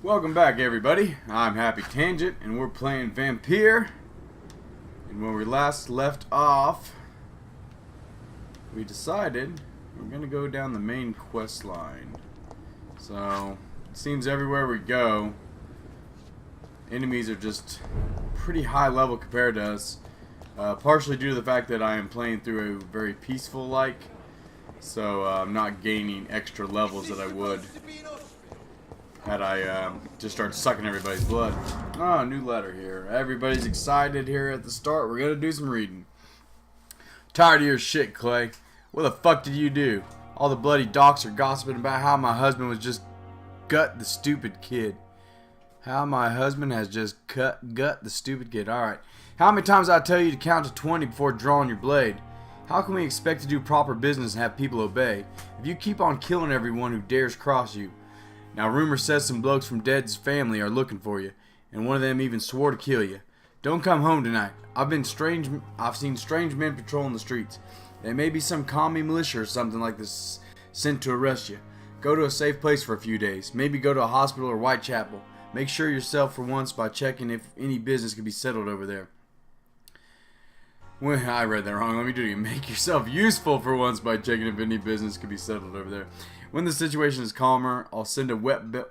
Welcome back, everybody. I'm Happy Tangent, and we're playing Vampyr. And when we last left off, we decided we're going to go down the main quest line. So, it seems everywhere we go, enemies are just pretty high level compared to us. Partially due to the fact that I am playing through a very peaceful-like, so I'm not gaining extra levels that I would had I just started sucking everybody's blood. Oh, new letter here. Everybody's excited here at the start. We're going to do some reading. Tired of your shit, Clay. What the fuck did you do? All the bloody docs are gossiping about how my husband was just gut the stupid kid. How my husband has just gut the stupid kid. Alright. How many times I tell you to count to 20 before drawing your blade? How can we expect to do proper business and have people obey if you keep on killing everyone who dares cross you? Now, rumor says some blokes from Dead's family are looking for you, and one of them even swore to kill you. Don't come home tonight. I've seen strange men patrolling the streets. There may be some commie militia or something like this sent to arrest you. Go to a safe place for a few days. Maybe go to a hospital or Whitechapel. Make sure yourself for once by checking if any business can be settled over there. Well, I read that wrong. Let me do it again. Make yourself useful for once by checking if any business can be settled over there. When the situation is calmer, I'll send a wet boot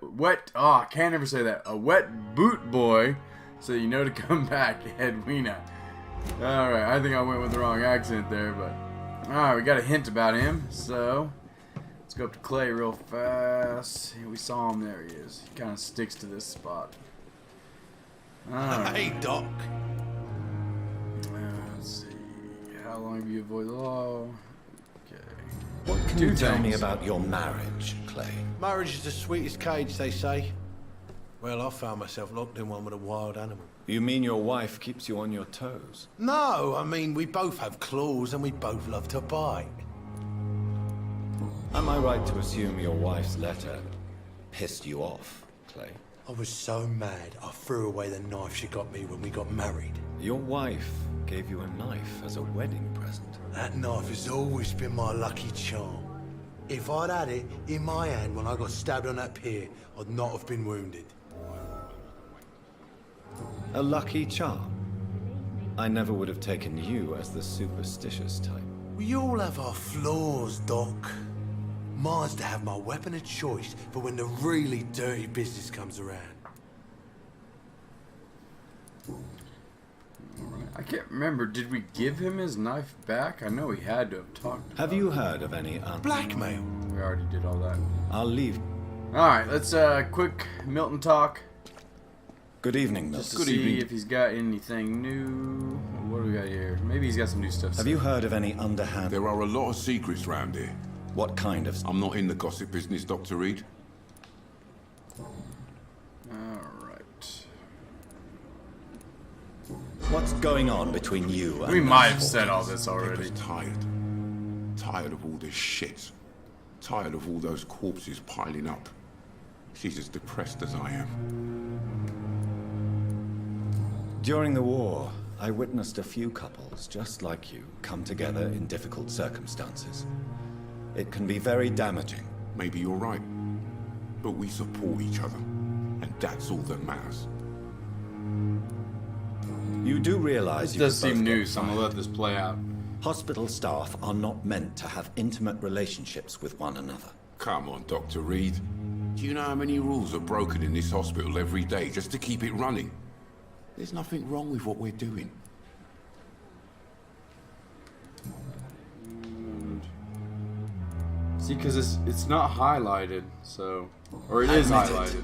boy so you know to come back, Edwina. Alright, I think I went with the wrong accent there, but alright, we got a hint about him, so let's go up to Clay real fast. We saw him, there he is. He kind of sticks to this spot. Right. Hey, Doc. Let's see. How long have you avoided the law? What can you tell me about your marriage, Clay? Marriage is the sweetest cage, they say. Well, I found myself locked in one with a wild animal. You mean your wife keeps you on your toes? No, I mean, we both have claws and we both love to bite. Am I right to assume your wife's letter pissed you off, Clay? I was so mad, I threw away the knife she got me when we got married. Your wife gave you a knife as a wedding present. That knife has always been my lucky charm. If I'd had it in my hand when I got stabbed on that pier, I'd not have been wounded. A lucky charm? I never would have taken you as the superstitious type. We all have our flaws, Doc. Mine's to have my weapon of choice for when the really dirty business comes around. I can't remember. Did we give him his knife back? I know we had to have talked about Have you heard of any blackmail? We already did all that. I'll leave. Alright, let's quick Milton talk. Good evening, Milton. Just to see if he's got anything new. What do we got here? Maybe he's got some new stuff. Have you heard of any underhand... There are a lot of secrets round here. What kind of... I'm not in the gossip business, Dr. Reed. Alright. What's going on between you and... We might have said all this already. Paper's tired. Tired of all this shit. Tired of all those corpses piling up. She's as depressed as I am. During the war, I witnessed a few couples, just like you, come together in difficult circumstances. It can be very damaging. Maybe you're right. But we support each other. And that's all that matters. You do realize This does seem new, so I'm gonna let this play out. Hospital staff are not meant to have intimate relationships with one another. Come on, Dr. Reed. Do you know how many rules are broken in this hospital every day just to keep it running? There's nothing wrong with what we're doing. See, because it's not highlighted, so... Or it is highlighted.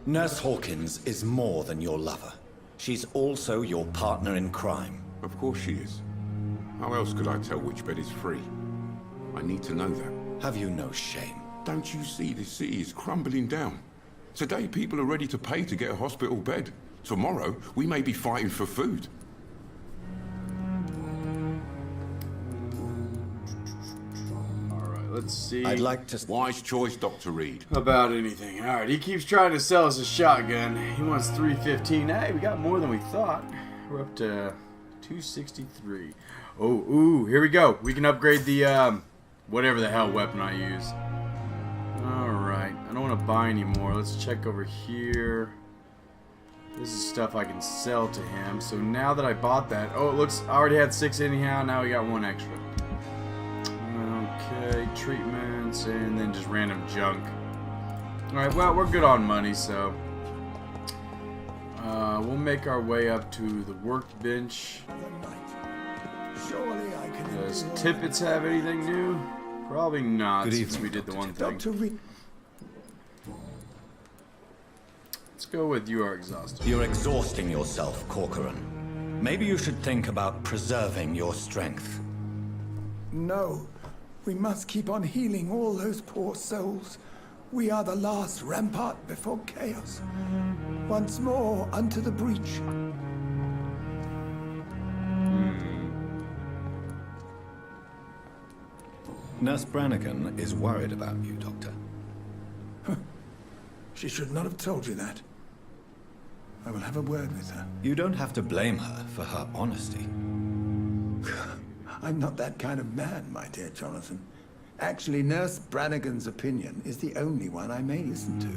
Nurse Hawkins is more than your lover. She's also your partner in crime. Of course she is. How else could I tell which bed is free? I need to know that. Have you no shame? Don't you see this city is crumbling down? Today people are ready to pay to get a hospital bed. Tomorrow we may be fighting for food. Alright, let's see. I'd like to... Wise choice, Dr. Reed. About anything. Alright, he keeps trying to sell us a shotgun. He wants 315. Hey, we got more than we thought. We're up to 263. Oh, ooh, here we go. We can upgrade the, whatever the hell weapon I use. Alright. I don't want to buy anymore. Let's check over here. This is stuff I can sell to him. So now that I bought that, oh, it looks, I already had 6 anyhow. Now we got 1 extra. Okay, treatments, and then just random junk. Alright, well, we're good on money, so we'll make our way up to the workbench. Surely I can. Does Tippets have anything new? Probably not, Good since evening, we did the one thing. Dr. Reed. Let's go with you are exhausted. You're exhausting yourself, Corcoran. Maybe you should think about preserving your strength. No, we must keep on healing all those poor souls. We are the last rampart before chaos. Once more unto the breach. Nurse Brannigan is worried about you, Doctor. She should not have told you that. I will have a word with her. You don't have to blame her for her honesty. I'm not that kind of man, my dear Jonathan. Actually, Nurse Brannigan's opinion is the only one I may listen to.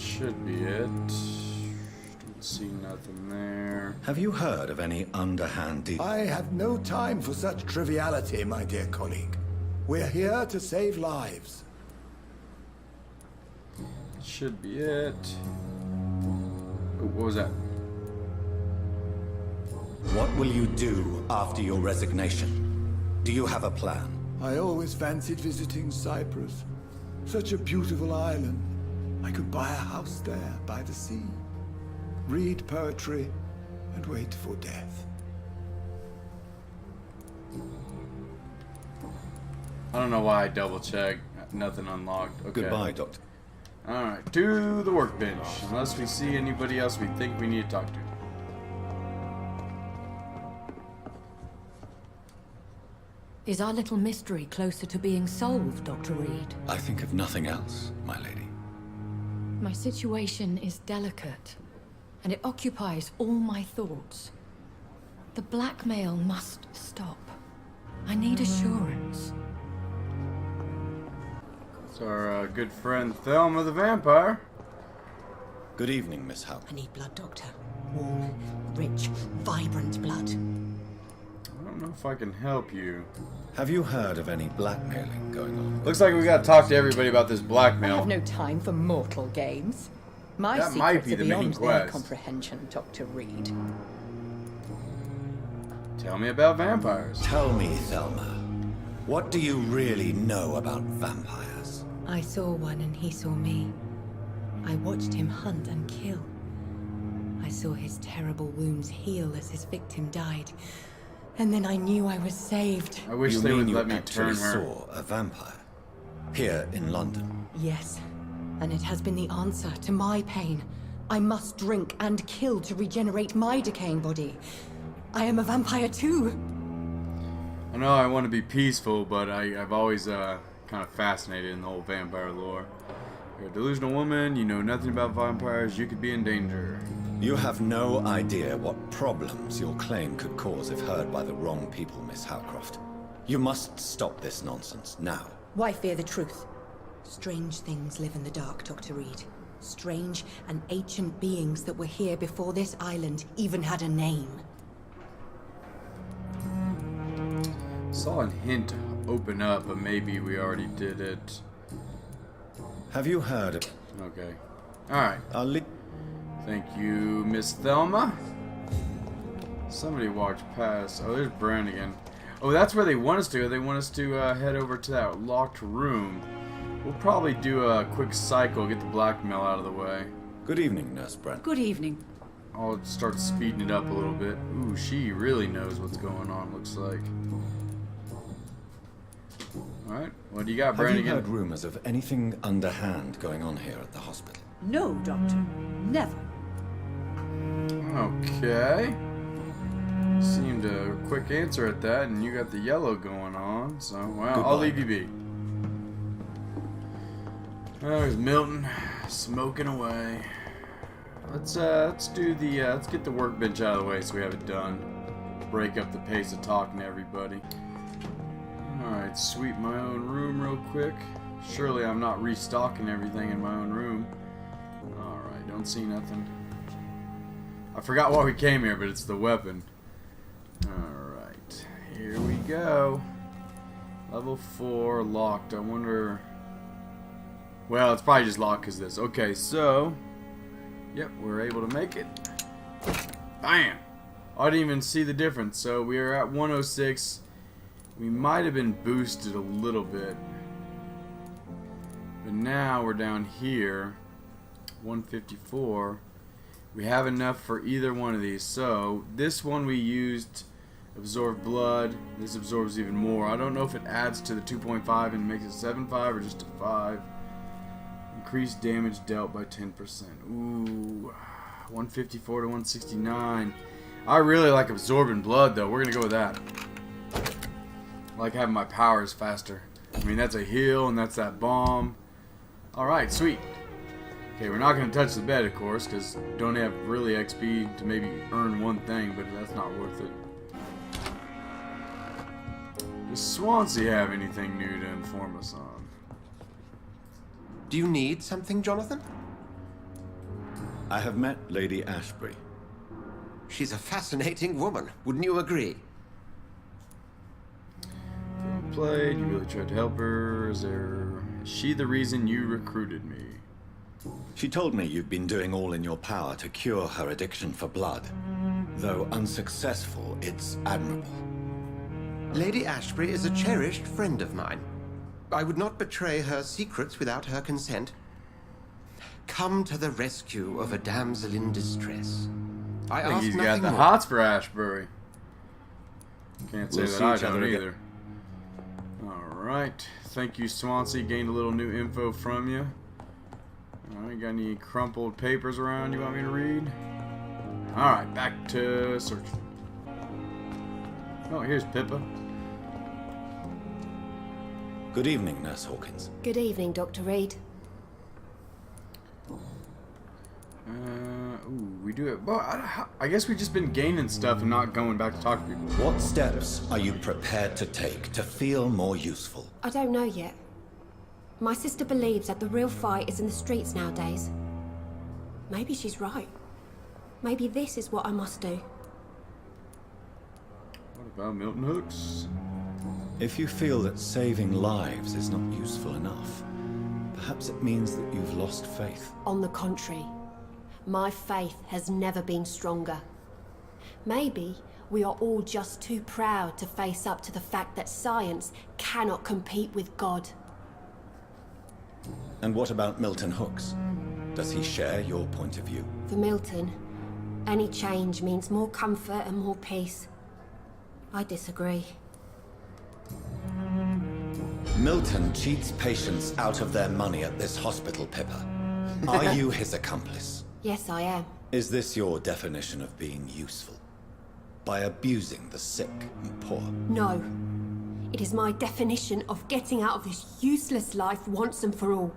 Should be it. Don't see nothing there. Have you heard of any underhand deal? I have no time for such triviality, my dear colleague. We're here to save lives. Should be it. Oh, what was that? What will you do after your resignation? Do you have a plan? I always fancied visiting Cyprus. Such a beautiful island. I could buy a house there by the sea, read poetry, and wait for death. I don't know why I double checked. Nothing unlocked. Okay. Goodbye, Doctor. Alright, to the workbench. Unless we see anybody else we think we need to talk to. Is our little mystery closer to being solved, Dr. Reed? I think of nothing else, my lady. My situation is delicate, and it occupies all my thoughts. The blackmail must stop. I need assurance. It's our good friend Thelma the Vampire. Good evening, Miss Howe. I need blood, Doctor. Warm, rich, vibrant blood. I don't know if I can help you. Have you heard of any blackmailing going on? Looks like we gotta talk to everybody about this I blackmail. have no time for mortal games. My That might secrets be are the main beyond their quest. comprehension, Dr. Reed. Tell me about vampires. Tell me, Thelma, what do you really know about vampires? I saw one and he saw me. I watched him hunt and kill. I saw his terrible wounds heal as his victim died. And then I knew I was saved. I wish You they mean would you let me actually turn her. saw a vampire? Here in London? Yes, and it has been the answer to my pain. I must drink and kill to regenerate my decaying body. I am a vampire too. I know I want to be peaceful, but I've always kind of fascinated in the whole vampire lore. You're a delusional woman, you know nothing about vampires, you could be in danger. You have no idea what problems your claim could cause if heard by the wrong people, Miss Howcroft. You must stop this nonsense now. Why fear the truth? Strange things live in the dark, Dr. Reed. Strange and ancient beings that were here before this island even had a name. Saw a hint open up, but maybe we already did it. Have you heard of... Okay. Alright. Ali? Thank you, Miss Thelma. Somebody walked past. Oh, there's Brannigan. Oh, that's where they want us to. They want us to head over to that locked room. We'll probably do a quick cycle, get the blackmail out of the way. Good evening, Nurse Brent. Good evening. I'll start speeding it up a little bit. Ooh, she really knows what's going on, looks like. Alright, what do you got, Have you Brannigan? heard rumors of anything underhand going on here at the hospital? No, Doctor. Never. Okay. Seemed a quick answer at that, and you got the yellow going on, so, well, Goodbye. I'll leave you be. There's Milton, smoking away. Let's do the, let's get the workbench out of the way so we have it done. Break up the pace of talking to everybody. Alright, sweep my own room real quick. Surely I'm not restocking everything in my own room. Alright, don't see nothing. I forgot why we came here, but it's the weapon. Alright, here we go. Level 4, locked. I wonder... Well, it's probably just locked because this. Okay, so... Yep, we're able to make it. Bam! I didn't even see the difference. So we are at 106. We might have been boosted a little bit. But now we're down here. 154. We have enough for either one of these. So this one we used absorb blood. This absorbs even more. I don't know if it adds to the 2.5 and makes it 7.5 or just a 5. Increased damage dealt by 10%. Ooh, 154 to 169. I really like absorbing blood though. We're gonna go with that. I like having my powers faster. I mean, that's a heal and that's that bomb. Alright, sweet. Okay, we're not going to touch the bed, of course, because don't have really XP to maybe earn one thing, but that's not worth it. Does Swansea have anything new to inform us on? Do you need something, Jonathan? I have met Lady Ashbury. She's a fascinating woman, wouldn't you agree? Well played. You really tried to help her. Is she the reason you recruited me? She told me you've been doing all in your power to cure her addiction for blood. Though unsuccessful, it's admirable. Lady Ashbury is a cherished friend of mine. I would not betray her secrets without her consent. Come to the rescue of a damsel in distress. I think ask he's got nothing the more. hots for Ashbury. Can't say We'll that see I each other don't again. either. Alright. Thank you, Swansea. Gained a little new info from you. Alright, got any crumpled papers around you want me to read? Alright, back to search. Oh, here's Pippa. Good evening, Nurse Hawkins. Good evening, Dr. Reed. Ooh, we do it. Well, I guess we've just been gaining stuff and not going back to talk to people. What steps are you prepared to take to feel more useful? I don't know yet. My sister believes that the real fight is in the streets nowadays. Maybe she's right. Maybe this is what I must do. What about Milton Hooks? If you feel that saving lives is not useful enough, perhaps it means that you've lost faith. On the contrary, my faith has never been stronger. Maybe we are all just too proud to face up to the fact that science cannot compete with God. And what about Milton Hooks? Does he share your point of view? For Milton, any change means more comfort and more peace. I disagree. Milton cheats patients out of their money at this hospital, Pippa. Are you his accomplice? Yes, I am. Is this your definition of being useful? By abusing the sick and poor? No. It is my definition of getting out of this useless life once and for all.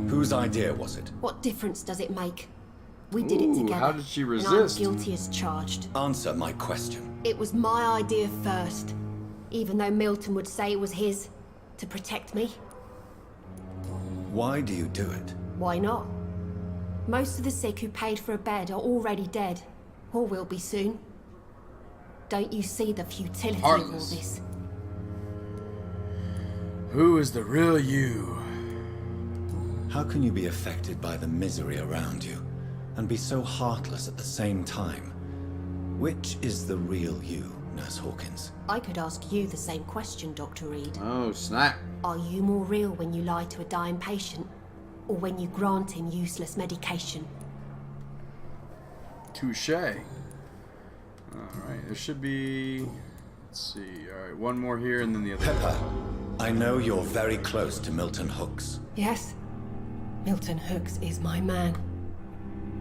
Whose idea was it? What difference does it make? We did it together. How did she And resist? I'm guilty as charged. Answer my question. It was my idea first, even though Milton would say it was his, to protect me. Why do you do it? Why not? Most of the sick who paid for a bed are already dead, or will be soon. Don't you see the futility of all Heartless. this? Who is the real you? How can you be affected by the misery around you and be so heartless at the same time? Which is the real you, Nurse Hawkins? I could ask you the same question, Dr. Reed. Oh, snap. Are you more real when you lie to a dying patient, or when you grant him useless medication? Touche. Alright, there should be... Let's see. Alright, one more here and then the other. Pepper, I know you're very close to Milton Hooks. Yes. Milton Hooks is my man.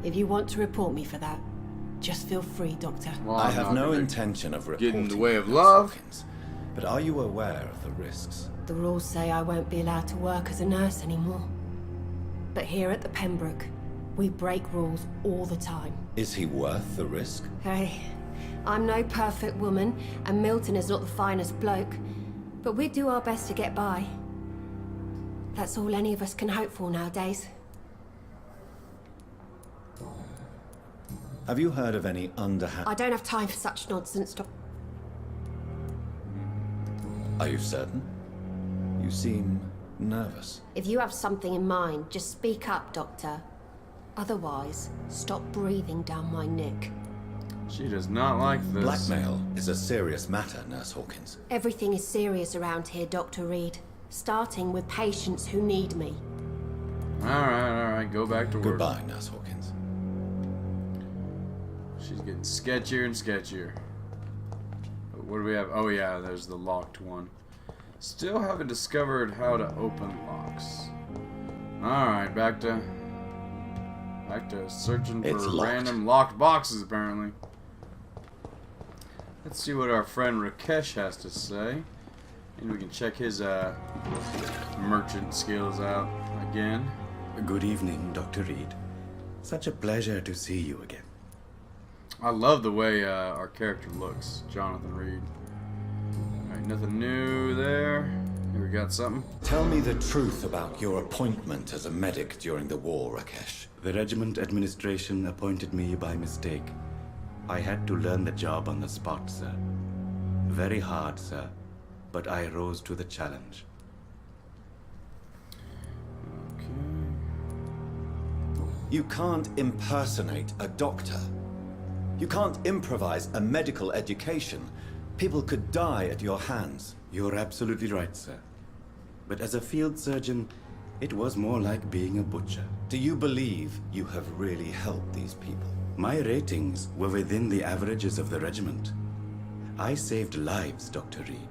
If you want to report me for that, just feel free, Doctor. Well, I I'm have not no gonna intention of get reporting in the way of Nurse love. Hawkins. But are you aware of the risks? The rules say I won't be allowed to work as a nurse anymore. But here at the Pembroke, we break rules all the time. Is he worth the risk? Hey, I'm no perfect woman, and Milton is not the finest bloke. But we do our best to get by. That's all any of us can hope for nowadays. Have you heard of any underhand... I don't have time for such nonsense, Are you certain? You seem nervous. If you have something in mind, just speak up, Doctor. Otherwise, stop breathing down my neck. She does not like this. Blackmail is a serious matter, Nurse Hawkins. Everything is serious around here, Dr. Reed. Starting with patients who need me. Alright, go back to work. Goodbye, Nurse Hawkins. She's getting sketchier and sketchier. But what do we have? Oh yeah, there's the locked one. Still haven't discovered how to open locks. Alright, back to searching for random locked boxes, apparently. Let's see what our friend Rakesh has to say. And we can check his merchant skills out again. Good evening, Dr. Reed. Such a pleasure to see you again. I love the way our character looks, Jonathan Reed. Alright, nothing new there. Here we got something. Tell me the truth about your appointment as a medic during the war, Rakesh. The regiment administration appointed me by mistake. I had to learn the job on the spot, sir. Very hard, sir, but I rose to the challenge. Okay. You can't impersonate a doctor. You can't improvise a medical education. People could die at your hands. You're absolutely right, sir. But as a field surgeon, it was more like being a butcher. Do you believe you have really helped these people? My ratings were within the averages of the regiment. I saved lives, Dr. Reed.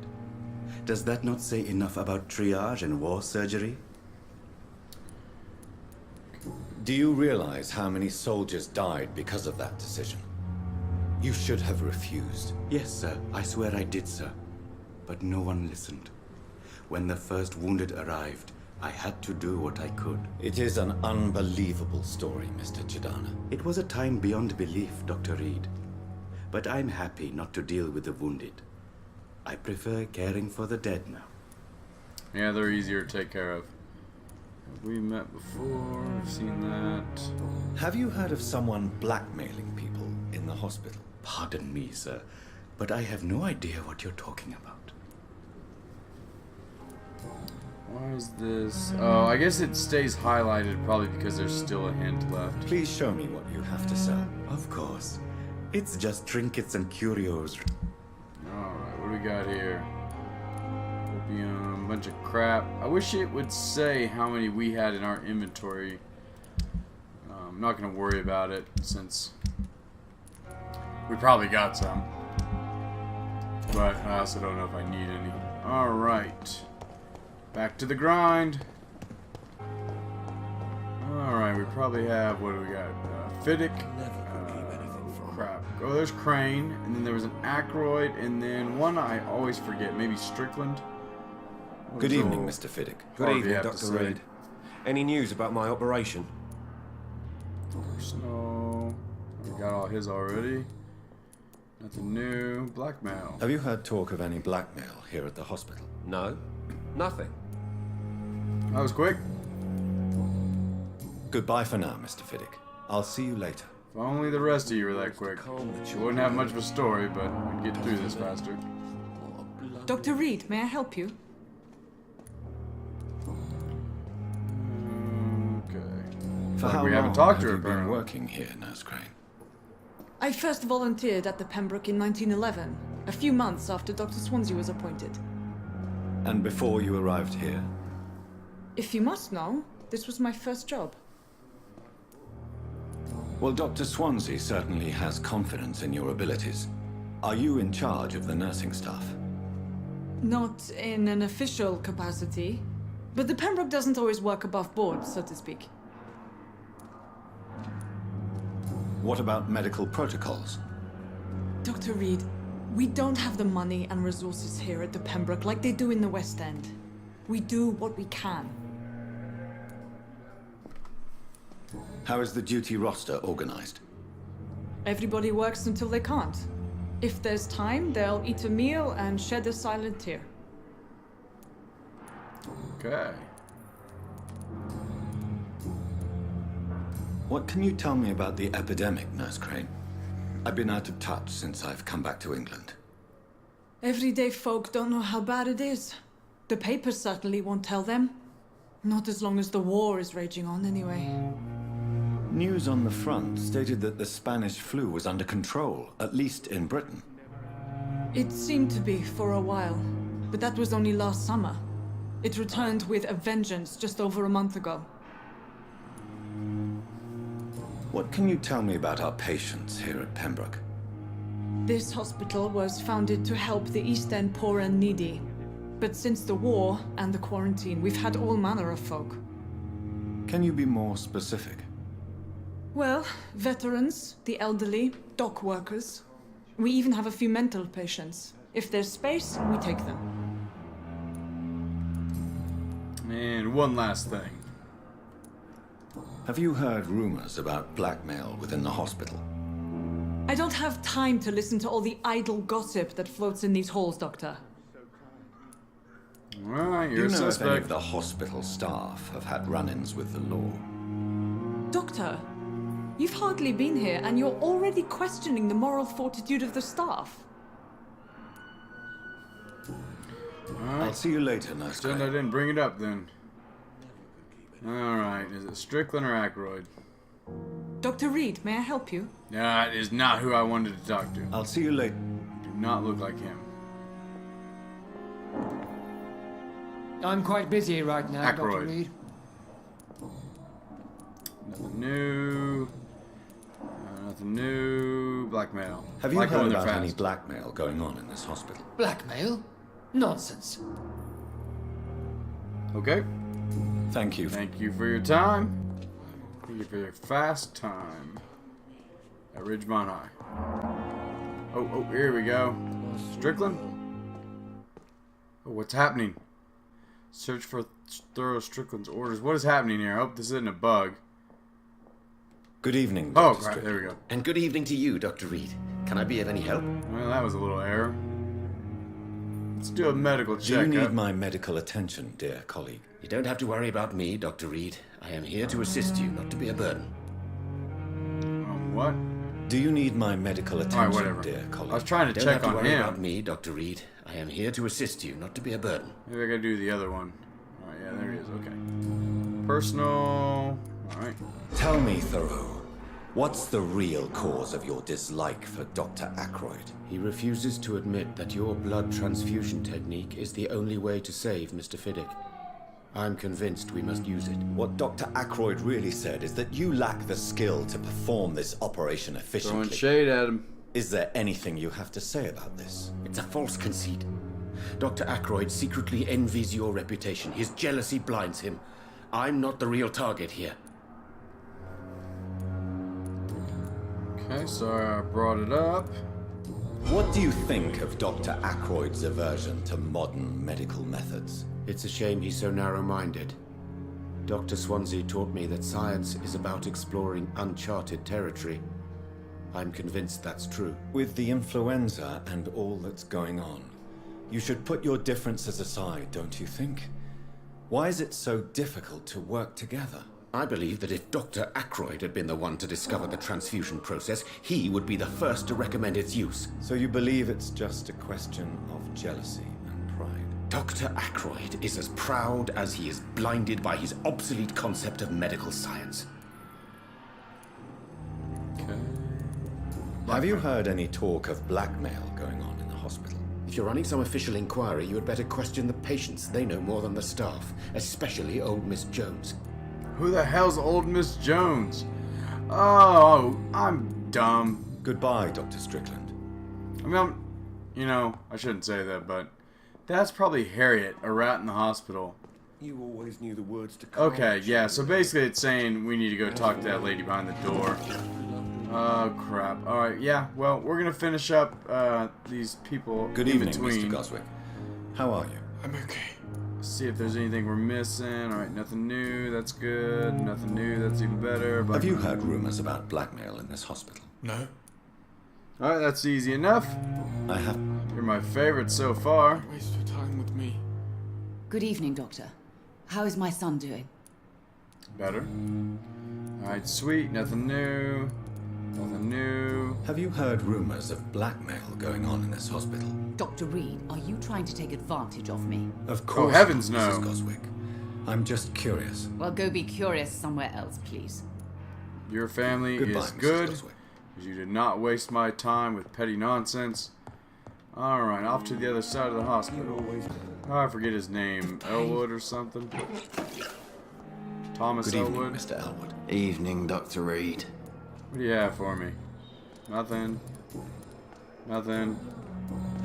Does that not say enough about triage and war surgery? Do you realize how many soldiers died because of that decision? You should have refused. Yes, sir. I swear I did, sir. But no one listened. When the first wounded arrived, I had to do what I could. It is an unbelievable story, Mr. Chidana. It was a time beyond belief, Dr. Reed. But I'm happy not to deal with the wounded. I prefer caring for the dead now. Yeah, they're easier to take care of. Have we met before? I've seen that. Have you heard of someone blackmailing people in the hospital? Pardon me, sir, but I have no idea what you're talking about. Why is this? Oh, I guess it stays highlighted probably because there's still a hint left. Please show me what you have to sell. Of course. It's just trinkets and curios. Alright, what do we got here? Opium, bunch of crap. I wish it would say how many we had in our inventory. I'm not going to worry about it since we probably got some. But I also don't know if I need any. Alright. Back to the grind. Alright, we probably have, what do we got? Fiddick. Crap. Oh, there's Crane, and then there was an Ackroyd, and then one I always forget, maybe Strickland. Good evening, Mr. Fiddick. Good evening, Dr. Reed. Any news about my operation? Snow. We got all his already. Nothing new. Blackmail. Have you heard talk of any blackmail here at the hospital? No. Nothing. That was quick. Goodbye for now, Mr. Fiddick. I'll see you later. If only the rest of you were that quick. You wouldn't have much of a story, but we'd get through this faster. Dr. Reed, may I help you? Okay. For how we long haven't talked to have her, you been apparently. working here, Nurse Crane? I first volunteered at the Pembroke in 1911, a few months after Dr. Swansea was appointed. And before you arrived here? If you must know, this was my first job. Well, Dr. Swansea certainly has confidence in your abilities. Are you in charge of the nursing staff? Not in an official capacity, but the Pembroke doesn't always work above board, so to speak. What about medical protocols? Dr. Reed, we don't have the money and resources here at the Pembroke like they do in the West End. We do what we can. How is the duty roster organized? Everybody works until they can't. If there's time, they'll eat a meal and shed a silent tear. Okay. What can you tell me about the epidemic, Nurse Crane? I've been out of touch since I've come back to England. Everyday folk don't know how bad it is. The papers certainly won't tell them. Not as long as the war is raging on, anyway. News on the front stated that the Spanish flu was under control, at least in Britain. It seemed to be for a while, but that was only last summer. It returned with a vengeance just over a month ago. What can you tell me about our patients here at Pembroke? This hospital was founded to help the East End poor and needy. But since the war and the quarantine, we've had all manner of folk. Can you be more specific? Well, veterans, the elderly, dock workers. We even have a few mental patients. If there's space, we take them. And one last thing. Have you heard rumors about blackmail within the hospital? I don't have time to listen to all the idle gossip that floats in these halls, Doctor. Alright, Do you're you a know if any suspect. of the hospital staff have had run-ins with the law? Doctor, you've hardly been here and you're already questioning the moral fortitude of the staff. I'll see you later, Nurse Pretend I Crane. didn't bring it up then. Alright, is it Strickland or Aykroyd? Dr. Reed, may I help you? That is not who I wanted to talk to. I'll see you later. Do not look like him. I'm quite busy right now, Dr. Aykroyd. Reed. Nothing new. Nothing new. Blackmail. Have you Like heard going there about any fast. blackmail going on in this hospital? Blackmail? Nonsense. Okay. Thank you. Thank you for your time. Thank you for your fast time. At Ridgemont High. Oh, here we go. Strickland? Oh, what's happening? Search for thorough Strickland's orders. What is happening here? I hope this isn't a bug. Good evening, Oh, Dr. crap, Strickland. there we go. And good evening to you, Dr. Reed. Can I be of any help? Well, that was a little error. Let's do a medical Do you checkup. need my medical attention, dear colleague? You don't have to worry about me, Dr. Reed. I am here to assist you, not to be a burden. What? Do you need my medical attention, whatever. dear colleague? I was trying to You don't check have to on worry him. about me, Dr. Reed. I am here to assist you, not to be a burden. Maybe I gotta do the other one. Alright, yeah, there he is. Okay. Personal. Alright. Tell me, Thoreau, what's the real cause of your dislike for Dr. Aykroyd? He refuses to admit that your blood transfusion technique is the only way to save Mr. Fiddick. I'm convinced we must use it. What Dr. Aykroyd really said is that you lack the skill to perform this operation efficiently. Throwing shade at him. Is there anything you have to say about this? It's a false conceit. Dr. Aykroyd secretly envies your reputation. His jealousy blinds him. I'm not the real target here. Okay, sorry I brought it up. What do you think of Dr. Aykroyd's aversion to modern medical methods? It's a shame he's so narrow-minded. Dr. Swansea taught me that science is about exploring uncharted territory. I'm convinced that's true. With the influenza and all that's going on, you should put your differences aside, don't you think? Why is it so difficult to work together? I believe that if Dr. Aykroyd had been the one to discover the transfusion process, he would be the first to recommend its use. So you believe it's just a question of jealousy and pride? Dr. Aykroyd is as proud as he is blinded by his obsolete concept of medical science. Okay. Have you heard any talk of blackmail going on in the hospital? If you're running some official inquiry, you had better question the patients. They know more than the staff, especially old Miss Jones. Who the hell's old Miss Jones? Oh, I'm dumb. Goodbye, Dr. Strickland. I mean, I shouldn't say that, but that's probably Harriet, a rat in the hospital. You always knew the words to Okay, yeah, so basically it's saying we need to go talk to that lady behind the door. Oh, crap. Alright, yeah, well, we're gonna finish up these people Good in evening, between. Mr. Goswick. How are you? I'm okay. See if there's anything we're missing. Alright, nothing new, that's good. Nothing new, that's even better. Have you heard rumors about blackmail in this hospital? No. Alright, that's easy enough. You're my favorite so far. Waste your time with me. Good evening, Doctor. How is my son doing? Better. Alright, sweet. Nothing new. Nothing new. Have you heard rumors of blackmail going on in this hospital? Dr. Reed, are you trying to take advantage of me? Of course. Oh, heavens no. Mrs. Goswick. I'm just curious. Well, go be curious somewhere else, please. Your family Goodbye, is Mrs. good. Goswick. You did not waste my time with petty nonsense. Alright, off to the other side of the hospital. Oh, I forget his name. Elwood or something? Thomas Good evening, Elwood? Mr. Elwood. Evening, Dr. Reed. What do you have for me? Nothing. Nothing.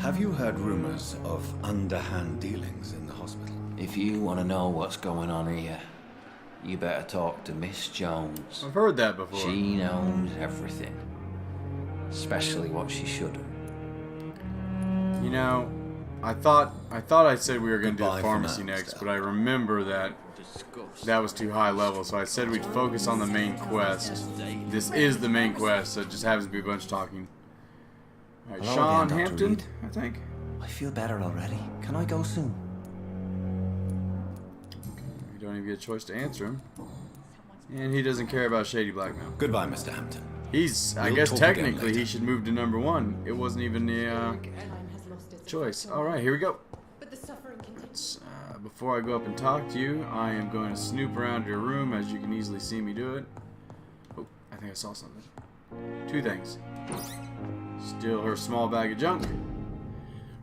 Have you heard rumors of underhand dealings in the hospital? If you want to know what's going on here, you better talk to Miss Jones. I've heard that before. She knows everything. Especially what she shouldn't. You know, I thought I said we were going to do Goodbye the for pharmacy now, next, Mr. but I remember that was too high level, so I said we'd focus on the main quest. This is the main quest, so it just happens to be a bunch talking. Alright, Hello Sean again, Dr. Hampton, Reed. I think. I feel better already. Can I go soon? You don't even get a choice to answer him. And he doesn't care about shady blackmail. Goodbye, Mr. Hampton. I We'll guess talk again technically later. he should move to number 1. It wasn't even the choice. Alright, here we go. Before I go up and talk to you, I am going to snoop around your room, as you can easily see me do it. Oh, I think I saw something. 2 things. Steal her small bag of junk.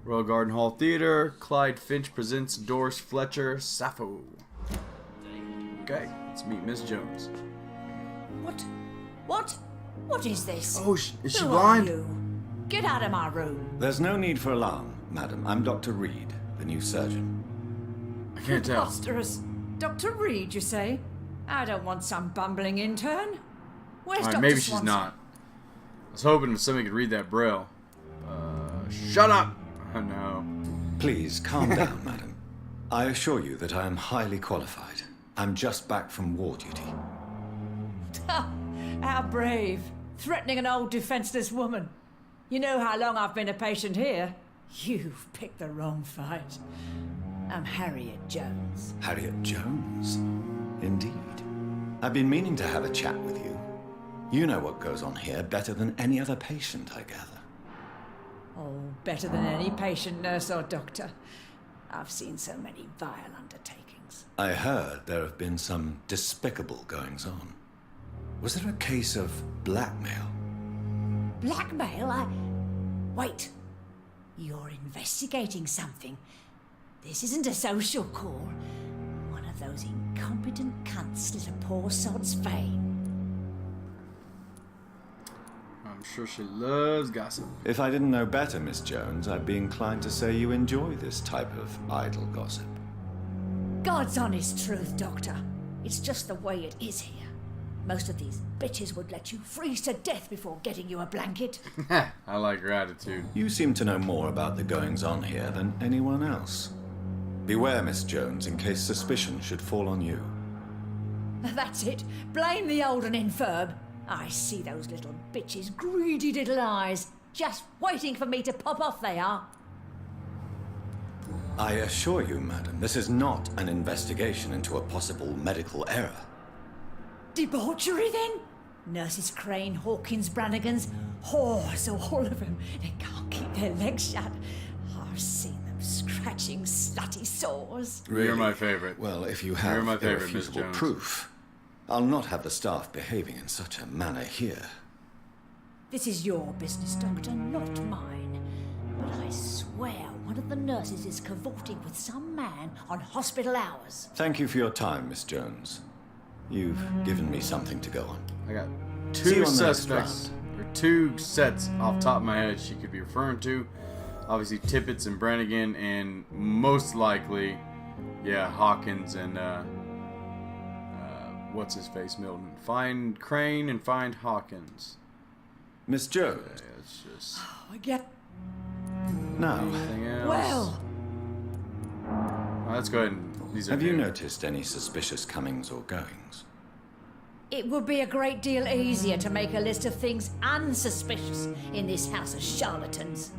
Royal Garden Hall Theater. Clyde Finch presents Doris Fletcher, Sappho. Okay, let's meet Miss Jones. What? What? What is this? Oh, is she Who blind? Are you? Get out of my room. There's no need for alarm, madam. I'm Dr. Reed, the new surgeon. I can't tell. Preposterous. Dr. Reed, you say? I don't want some bumbling intern. Where's Alright, Dr. maybe she's Swanson? not. I was hoping somebody could read that braille. Shut up! Oh, no. Please, calm down, madam. I assure you that I am highly qualified. I'm just back from war duty. How brave. Threatening an old defenseless woman. You know how long I've been a patient here? You've picked the wrong fight. I'm Harriet Jones. Harriet Jones? Indeed. I've been meaning to have a chat with you. You know what goes on here better than any other patient, I gather. Oh, better than any patient, nurse, or doctor. I've seen so many vile undertakings. I heard there have been some despicable goings-on. Was there a case of blackmail? Blackmail? Wait. You're investigating something. This isn't a social call. One of those incompetent cunts slit a poor sod's vein. I'm sure she loves gossip. If I didn't know better, Miss Jones, I'd be inclined to say you enjoy this type of idle gossip. God's honest truth, Doctor. It's just the way it is here. Most of these bitches would let you freeze to death before getting you a blanket. I like your attitude. You seem to know more about the goings-on here than anyone else. Beware, Miss Jones, in case suspicion should fall on you. That's it. Blame the old and infirm. I see those little bitches' greedy little eyes. Just waiting for me to pop off they are. I assure you, madam, this is not an investigation into a possible medical error. Debauchery, then? Nurses Crane, Hawkins, Brannigans. Oh, so all of them. They can't keep their legs shut. I've seen them scratching slutty sores. Really? You're my favorite. Well, if you You're have my favorite, Miss irrefutable Jones. proof, I'll not have the staff behaving in such a manner here. This is your business, Doctor, not mine. But I swear one of the nurses is cavorting with some man on hospital hours. Thank you for your time, Miss Jones. You've given me something to go on. I got See you two on the next suspects, or 2 sets off the top of my head she could be referring to. Obviously Tippett and Brannigan, and most likely, yeah, Hawkins and what's his face, Milton. Find Crane and find Hawkins. Miss Jones. It's just I get. Now, anything else. Well. Let's go ahead and these are have you new. noticed any suspicious comings or goings? It would be a great deal easier to make a list of things unsuspicious in this house of charlatans.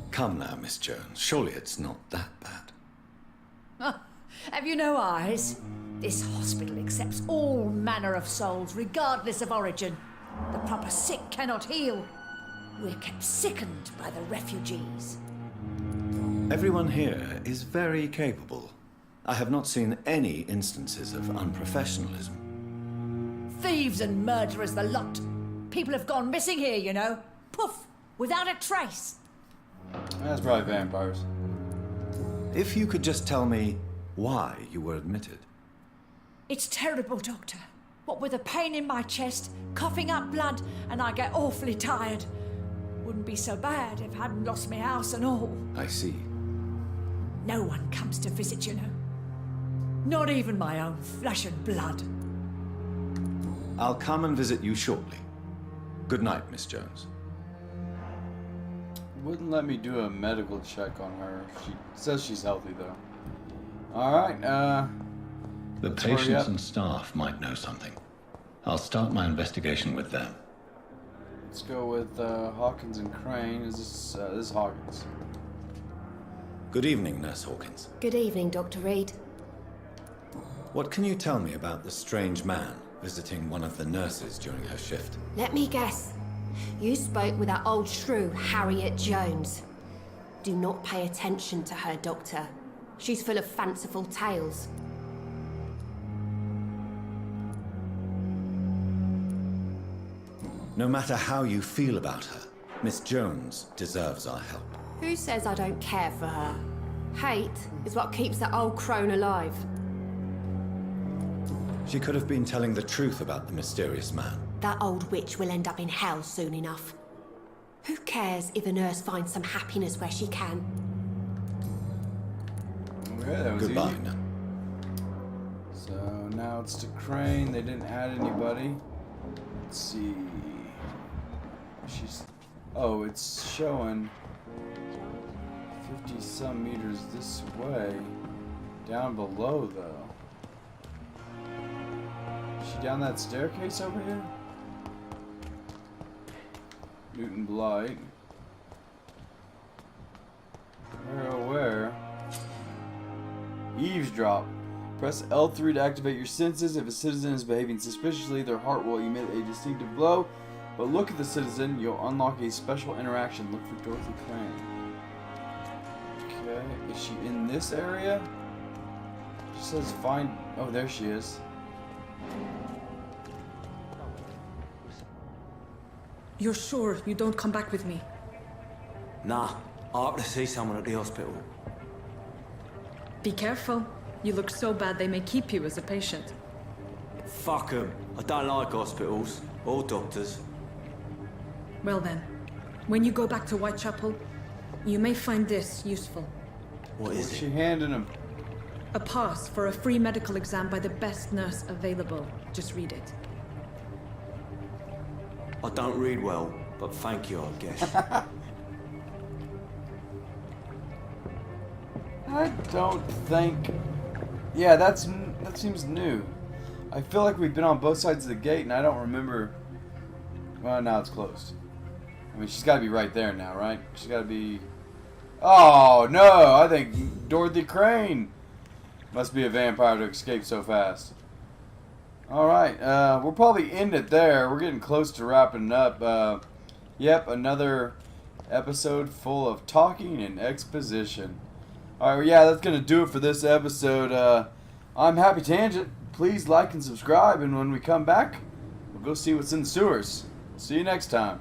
Come now, Miss Jones. Surely it's not that bad. Oh, have you no eyes? This hospital accepts all manner of souls, regardless of origin. The proper sick cannot heal. We're kept sickened by the refugees. Everyone here is very capable. I have not seen any instances of unprofessionalism. Thieves and murderers, the lot. People have gone missing here, you know. Poof, without a trace. That's probably vampires. If you could just tell me why you were admitted. It's terrible, Doctor. What with a pain in my chest, coughing up blood, and I get awfully tired. Wouldn't be so bad if I hadn't lost my house and all. I see. No one comes to visit, you know. Not even my own flesh and blood. I'll come and visit you shortly. Good night, Miss Jones. Wouldn't let me do a medical check on her. She says she's healthy, though. Alright, The let's hurry patients up. and staff might know something. I'll start my investigation with them. Let's go with Hawkins and Crane. This is Hawkins. Good evening, Nurse Hawkins. Good evening, Dr. Reed. What can you tell me about the strange man visiting one of the nurses during her shift? Let me guess. You spoke with that old shrew, Harriet Jones. Do not pay attention to her, Doctor. She's full of fanciful tales. No matter how you feel about her, Miss Jones deserves our help. Who says I don't care for her? Hate is what keeps that old crone alive. She could have been telling the truth about the mysterious man. That old witch will end up in hell soon enough. Who cares if a nurse finds some happiness where she can? Okay, that was Goodbye easy. now. So now it's to Crane. They didn't add anybody. Let's see. She's. Oh, it's showing 50 some meters this way. Down below, though. Is she down that staircase over here? Newton Blight. Where? Eavesdrop. Press L3 to activate your senses. If a citizen is behaving suspiciously, their heart will emit a distinctive glow. But look at the citizen, you'll unlock a special interaction. Look for Dorothy Crane. Okay, is she in this area? She says find... Oh, there she is. You're sure you don't come back with me? Nah, I have to see someone at the hospital. Be careful. You look so bad they may keep you as a patient. Fuck 'em. I don't like hospitals or doctors. Well then, when you go back to Whitechapel, you may find this useful. What is she handing him? A pass for a free medical exam by the best nurse available. Just read it. I don't read well, but thank you, I guess. I don't think... Yeah, that seems new. I feel like we've been on both sides of the gate, and I don't remember... Well, now it's closed. I mean, she's got to be right there now, right? She's got to be... Oh, no! I think Dorothy Crane must be a vampire to escape so fast. Alright, we'll probably end it there. We're getting close to wrapping up. Yep, another episode full of talking and exposition. Alright, well, yeah, that's going to do it for this episode. I'm Happy Tangent. Please like and subscribe, and when we come back, we'll go see what's in the sewers. See you next time.